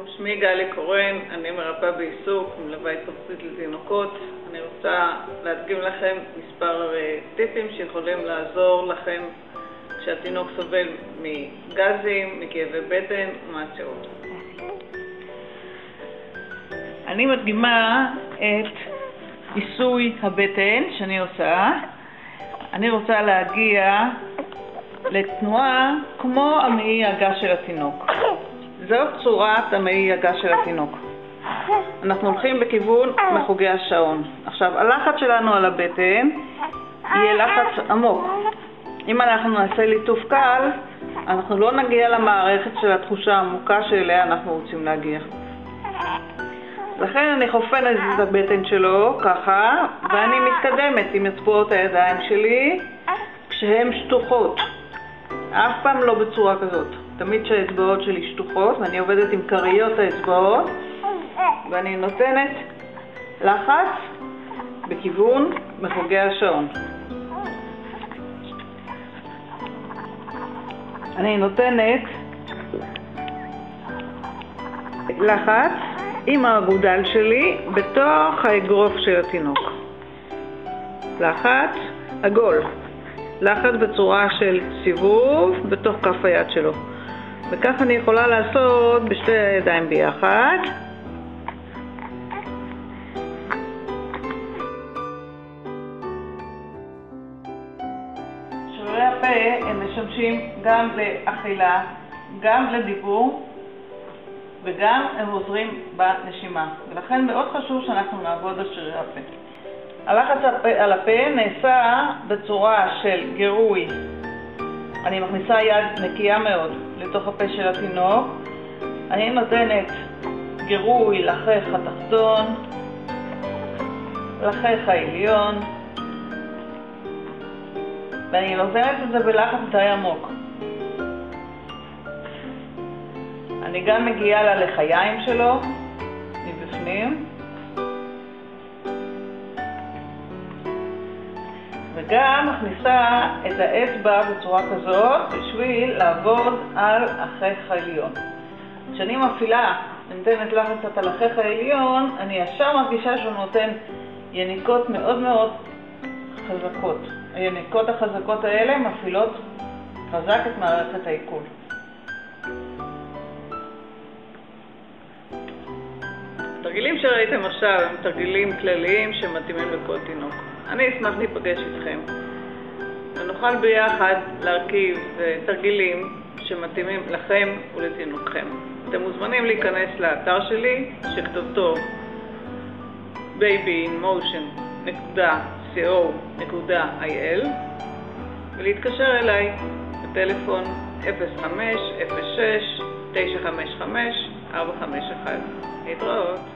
שמי גלי קורן, אני מרפאה בעיסוק, מלווה התפתחותית לתינוקות. אני רוצה להדגים לכם מספר טיפים שיכולים לעזור לכם כשהתינוק סובל מגזים, מכאבי בטן ומעצרות. אני מדגימה את עיסוי הבטן שאני עושה. אני רוצה להגיע לתנועה כמו המעי הגס של התינוק. זאת צורת המעי הגס של התינוק. אנחנו הולכים בכיוון מחוגי השעון. עכשיו, הלחץ שלנו על הבטן יהיה לחץ עמוק. אם אנחנו נעשה ליטוף קל, אנחנו לא נגיע למערכת של התחושה העמוקה שאליה אנחנו רוצים להגיע. לכן אני חופנת את הבטן שלו ככה, ואני מתקדמת עם אצבעות הידיים שלי כשהן שטוחות. אף פעם לא בצורה כזאת. תמיד שהאצבעות שלי שטוחות, ואני עובדת עם קריות האצבעות, ואני נותנת לחץ בכיוון מחוגי השעון. אני נותנת לחץ עם האגודל שלי בתוך האגרוף של התינוק. לחץ עגול. לחץ בצורה של סיבוב בתוך כף היד שלו. וכך אני יכולה לעשות בשתי הידיים ביחד. שרירי הפה הם משמשים גם לאכילה, גם לדיבור, וגם הם עוזרים בנשימה. ולכן מאוד חשוב שאנחנו נעבוד על שרירי הפה. הלחץ על הפה נעשה בצורה של גירוי. אני מכניסה יד נקייה מאוד לתוך הפה של התינוק. אני נותנת גירוי לחך התחתון, לחך העליון, ואני נותנת את זה בלחץ די עמוק. אני גם מגיעה ללחיים שלו מבפנים, וגם מכניסה את האצבע בצורה כזאת בשביל לעבוד על החך העליון. כשאני מפעילה, נותנת לחץ על החך העליון, אני ישר מרגישה שהוא נותן יניקות מאוד מאוד חזקות. היניקות החזקות האלה מפעילות חזק את מערכת העיכול. התרגילים שראיתם עכשיו הם תרגילים כלליים שמתאימים לכל תינוק. אני אשמח להיפגש איתכם ונוכל ביחד להרכיב תרגילים שמתאימים לכם ולתינוקכם. אתם מוזמנים להיכנס לאתר שלי שכתובתו babyinmotion.co.il ולהתקשר אליי בטלפון 05-06-955-451. להתראות.